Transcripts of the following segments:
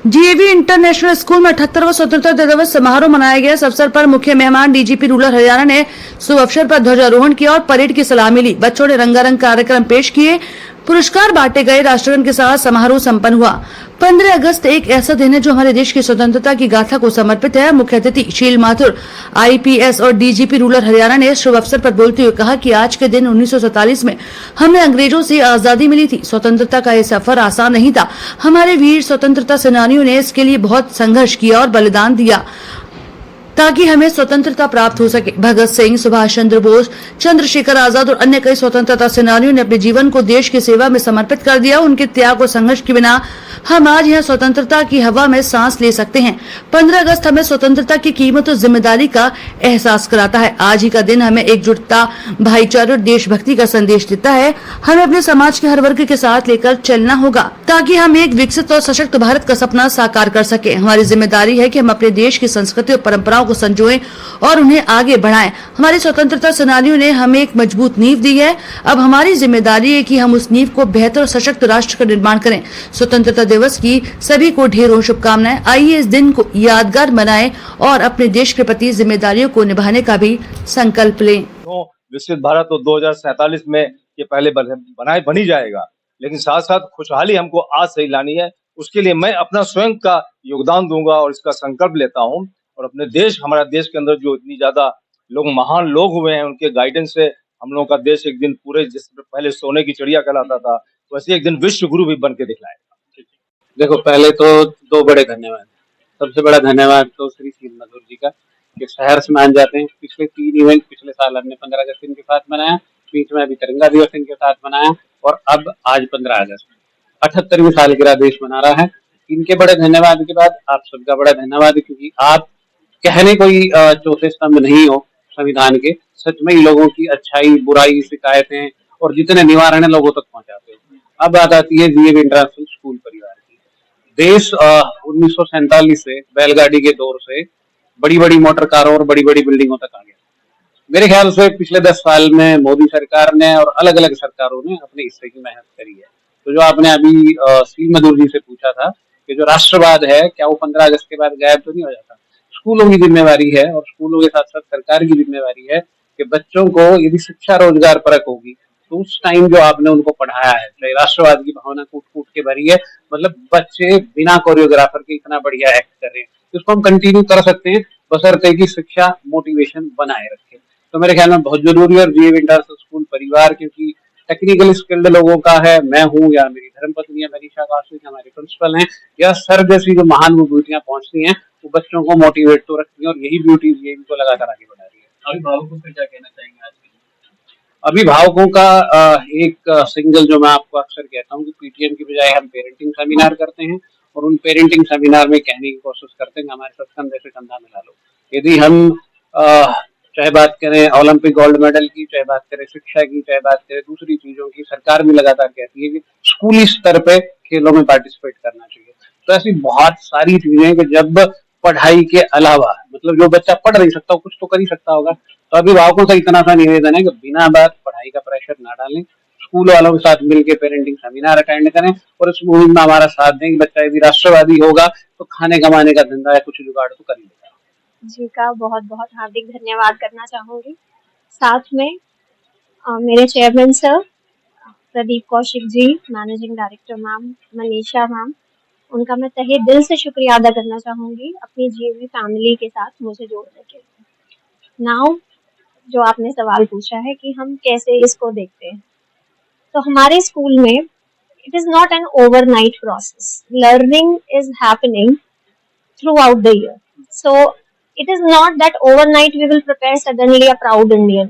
DAV international school में 78वां स्वतंत्रता दिवस समारोह मनाया गया। इस अवसर पर मुख्य मेहमान डीजीपी रूरल हरियाणा ने शुभ अवसर पर ध्वजारोहण किया और परेड की सलामी ली। बच्चों ने रंगारंग कार्यक्रम पेश किए, पुरस्कार बांटे गए, राष्ट्रगान के साथ समारोह संपन्न हुआ। 15 अगस्त एक ऐसा दिन है जो हमारे देश की स्वतंत्रता की गाथा को समर्पित है। मुख्य अतिथि शील माथुर आईपीएस और डीजीपी रूरल हरियाणा ने शुभ अवसर पर बोलते हुए कहा कि आज के दिन 1947 में हमें अंग्रेजों से आजादी मिली थी। स्वतंत्रता का यह सफर आसान नहीं था। हमारे वीर स्वतंत्रता सेनानियों ने इसके लिए बहुत संघर्ष किया और बलिदान दिया ताकि हमें स्वतंत्रता प्राप्त हो सके। भगत सिंह, सुभाष चंद्र बोस, चंद्रशेखर आजाद और अन्य कई स्वतंत्रता सेनानियों ने अपने जीवन को देश की सेवा में समर्पित कर दिया। उनके त्याग और संघर्ष के बिना हम आज यह स्वतंत्रता की हवा में सांस ले सकते हैं। 15 अगस्त हमें स्वतंत्रता की कीमत और जिम्मेदारी का एहसास कराता है। आज ही का दिन हमें एकजुटता, भाईचारे और देशभक्ति का संदेश देता है। हमें अपने समाज के हर वर्ग के साथ लेकर चलना होगा ताकि हम एक विकसित और सशक्त भारत का सपना साकार कर सके। हमारी जिम्मेदारी है कि हम अपने देश की संस्कृति और परंपराओं को संजोएं और उन्हें आगे बढ़ाएं। हमारे स्वतंत्रता सेनानियों ने हमें एक मजबूत नींव दी है। अब हमारी जिम्मेदारी है कि हम उस नींव को बेहतर और सशक्त राष्ट्र का निर्माण करें। स्वतंत्रता दिवस की सभी को ढेरों शुभकामनाएं। आइए इस दिन को यादगार बनाएं और अपने देश के प्रति जिम्मेदारियों को निभाने का भी संकल्प लें। विकसित भारत तो 2047 में ये पहले बन ही जाएगा, लेकिन साथ साथ खुशहाली हमको आज से ही लानी है। उसके लिए मैं अपना स्वयं का योगदान दूंगा और इसका संकल्प लेता हूं। और अपने देश, हमारा देश के अंदर जो इतनी ज्यादा लोग, महान लोग हुए हैं, उनके गाइडेंस से हम लोगों का देश एक दिन पूरे, जिस पहले सोने की चिड़िया कहलाता था, वैसे एक दिन विश्व गुरु भी बन के दिखलाएगा। देखो, पहले तो दो बड़े धन्यवाद। सबसे बड़ा धन्यवाद तो श्री शील मधुर जी का, कि शहर से मान जाते हैं। पिछले 3 इवेंट पिछले साल हमने 15 अगस्त इनके साथ मनाया, बीच में अभी तिरंगा दिवस इनके साथ मनाया, और अब आज 15 अगस्त 78वीं सालगिरह देश मना रहा है। इनके बड़े धन्यवाद के बाद आप सबका बड़ा धन्यवाद, क्योंकि आप कहने कोई चौथे स्तंभ नहीं हो संविधान के। सच में ही लोगों की अच्छाई, बुराई, शिकायतें और जितने निवारण है लोगों तक पहुंचाते हो। अब बात आती है डीएवी इंटरनेशनल स्कूल परिवार की। देश 1947 से बैलगाड़ी के दौर से बड़ी बड़ी मोटर कारों और बड़ी बड़ी बिल्डिंगों तक आ गया। मेरे ख्याल से पिछले 10 साल में मोदी सरकार ने और अलग अलग सरकारों ने अपने हिस्से की मेहनत करी है। तो जो आपने अभी शील मधुर जी से पूछा था कि जो राष्ट्रवाद है, क्या वो 15 अगस्त के बाद गायब तो नहीं हो जाता? स्कूलों की जिम्मेवारी है, और स्कूलों के साथ साथ सरकार की जिम्मेवारी है कि बच्चों को यदि शिक्षा रोजगार परक होगी तो उस टाइम जो आपने उनको पढ़ाया है, चाहे राष्ट्रवाद की भावना कूट कूट के भरी है, मतलब बच्चे बिना कोरियोग्राफर के इतना बढ़िया एक्ट कर रहे हैं, इसको हम कंटिन्यू कर सकते हैं, बशर्ते की शिक्षा मोटिवेशन बनाए रखे। तो मेरे ख्याल में बहुत जरूरी है। और डीएवी इंटरनेशनल स्कूल परिवार, क्योंकि टेक्निकल स्किल्ड लोगों का है, मैं हूँ या मेरी धर्मपत्नी है मनीषा वासु, हमारे प्रिंसिपल हैं, या सर जैसी जो महान विभूतियां पहुंचती हैं, वो बच्चों को मोटिवेट तो रखती है, और यही ब्यूटी डीएवी को लगातार आगे बढ़ा रही है। अभिभावकों से क्या कहना चाहेंगे आज के? अभिभावकों का एक सिंगल जो मैं आपको अक्सर कहता हूँ कि पीटीएम की बजाय हम पेरेंटिंग सेमिनार करते हैं, और उन पेरेंटिंग सेमिनार में कहने की कोशिश करते हैं हमारे साथ कंधे से कंधा मिला लो। यदि हम चाहे बात करें ओलंपिक गोल्ड मेडल की, चाहे बात करें शिक्षा की, चाहे बात करें दूसरी चीजों की, सरकार भी लगातार कहती है कि स्कूली स्तर पे खेलों में पार्टिसिपेट करना चाहिए। तो ऐसी बहुत सारी चीजें कि जब पढ़ाई के अलावा, मतलब जो बच्चा पढ़ नहीं सकता कुछ तो कर ही सकता होगा। तो अभिभावकों से इतना सा निवेदन है कि बिना बात पढ़ाई का प्रेशर ना डालें, स्कूल वालों के साथ मिलकर पेरेंटिंग सेमिनार अटेंड करें, और इस मुहिम में हमारा साथ दें कि बच्चा यदि राष्ट्रवादी होगा तो खाने कमाने का धंधा या कुछ जुगाड़ तो कर ही लेगा। जी का बहुत बहुत हार्दिक धन्यवाद करना चाहूंगी। साथ में मेरे chairman sir Pradeep Kaushik ji, managing director ma'am Manisha ma'am, उनका मैं तहे दिल से शुक्रिया अदा करना चाहूंगी अपनी जीवी फैमिली के साथ मुझे जोड़ने के लिए। नाउ जो आपने सवाल पूछा है कि हम कैसे इसको देखते हैं, तो हमारे स्कूल में it is not an overnight process. Learning is happening through out the year, so it is not that overnight we will prepare suddenly a proud Indian,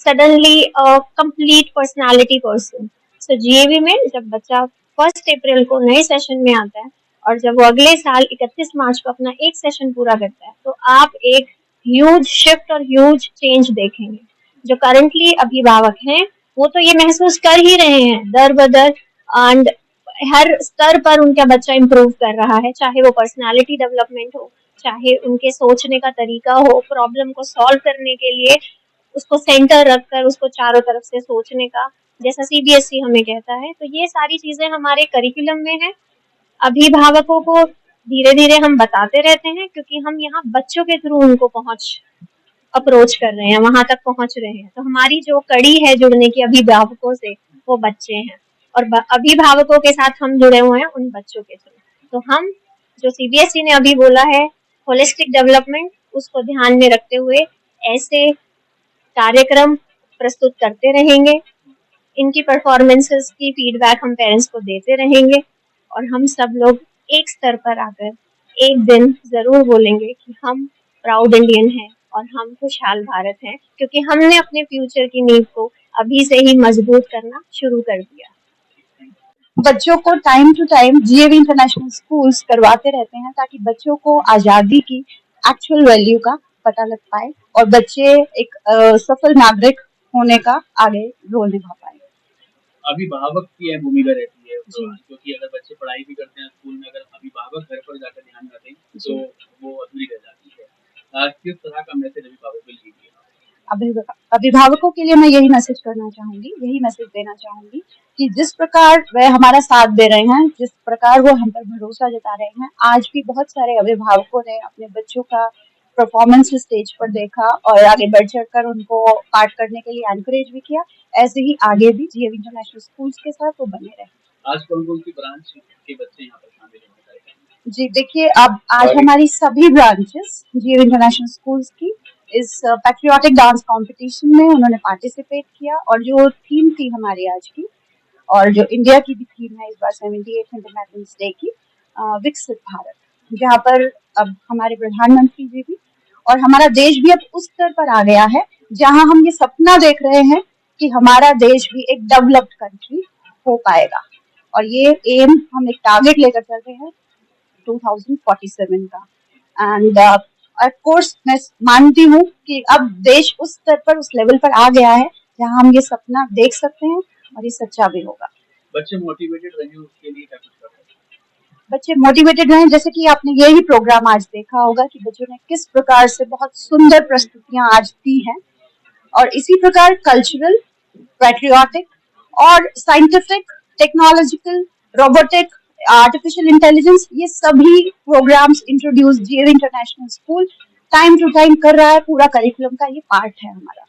suddenly a complete personality person. So GAV में जब बच्चा 1 अप्रैल को नए session में आता है और जब वो अगले साल 31 मार्च को अपना एक सेशन पूरा करता है, तो आप एक ह्यूज शिफ्ट और ह्यूज चेंज देखेंगे। जो करंटली अभिभावक हैं वो तो ये महसूस कर ही रहे हैं दर बदर, एंड हर स्तर पर उनका बच्चा इम्प्रूव कर रहा है, चाहे वो पर्सनालिटी डेवलपमेंट हो, चाहे उनके सोचने का तरीका हो, प्रॉब्लम को सॉल्व करने के लिए उसको सेंटर रखकर उसको चारों तरफ से सोचने का, जैसा सीबीएसई हमें कहता है। तो ये सारी चीजें हमारे करिकुलम में है। अभिभावकों को धीरे धीरे हम बताते रहते हैं, क्योंकि हम यहाँ बच्चों के थ्रू उनको अप्रोच कर रहे हैं, वहां तक पहुंच रहे हैं। तो हमारी जो कड़ी है जुड़ने की अभिभावकों से, वो बच्चे हैं, और अभिभावकों के साथ हम जुड़े हुए हैं उन बच्चों के थ्रू। तो हम जो सीबीएसई ने अभी बोला है होलिस्टिक डेवलपमेंट, उसको ध्यान में रखते हुए ऐसे कार्यक्रम प्रस्तुत करते रहेंगे। इनकी परफॉर्मेंसेस की फीडबैक हम पेरेंट्स को देते रहेंगे, और हम सब लोग एक स्तर पर आकर एक दिन जरूर बोलेंगे कि हम प्राउड इंडियन हैं और हम खुशहाल भारत हैं, क्योंकि हमने अपने फ्यूचर की नींव को अभी से ही मजबूत करना शुरू कर दिया। बच्चों को time to time GAV international schools करवाते रहते हैं, ताकि बच्चों को आजादी की एक्चुअल वैल्यू का पता लग पाए और बच्चे एक सफल नागरिक होने का आगे रोल निभा पाए। अभिभावक की अहम भूमिका रहती है, क्योंकि अगर बच्चे पढ़ाई भी करते हैं स्कूल में, अगर अभिभावक घर पर जाकर ध्यान न दें तो वो अधूरी रह जाती है। किस तरह का मैसेज अभिभावक को लीजिए? अभिभावकों के लिए मैं यही मैसेज देना चाहूंगी कि जिस प्रकार वह हमारा साथ दे रहे हैं, जिस प्रकार वो हम पर भरोसा जता रहे हैं, आज भी बहुत सारे अभिभावकों ने अपने बच्चों का परफॉर्मेंस स्टेज पर देखा और आगे बढ़ चढ़कर उनको पार्ट करने के लिए एनकरेज भी किया। ऐसे ही आगे भी जीएवी इंटरनेशनल स्कूल्स के साथ वो बने रहे। आज कौन कौन सी ब्रांच के बच्चे यहाँ पर शामिल हैं? जी देखिए, अब आज हमारी सभी ब्रांचेस जीएवी इंटरनेशनल स्कूल्स की इस पैट्रियोटिक डांस कंपटीशन में उन्होंने पार्टिसिपेट किया, और जो थीम थी हमारी आज की, और जो इंडिया की भी थीम है इस बार 78th इंडिपेंडेंस डे की, विकसित भारत, जहाँ पर अब हमारे प्रधानमंत्री जी भी और हमारा देश भी अब उस स्तर पर आ गया है जहाँ हम ये सपना देख रहे हैं कि हमारा देश भी एक डेवलप्ड कंट्री हो पाएगा। और ये एम हम एक टारगेट लेकर चल रहे हैं 2047 का। एंड ऑफ कोर्स मैं मानती हूँ कि अब देश उस स्तर पर, उस लेवल पर आ गया है जहाँ हम ये सपना देख सकते हैं, और ये सच्चा भी होगा। बच्चे मोटिवेटेड रहें, उसके लिए क्या कुछ कर रहे हैं? बच्चे मोटिवेटेड रहें, जैसे कि आपने यही प्रोग्राम आज देखा होगा कि बच्चों ने किस प्रकार से बहुत सुंदर प्रस्तुतियां आज दी हैं, और इसी प्रकार कल्चरल, पैट्रियोटिक और scientific, technological, robotic, artificial intelligence, ये सभी programmes introduce GAV international school time to time कर रहा है। पूरा करिकुलम का ये पार्ट है हमारा।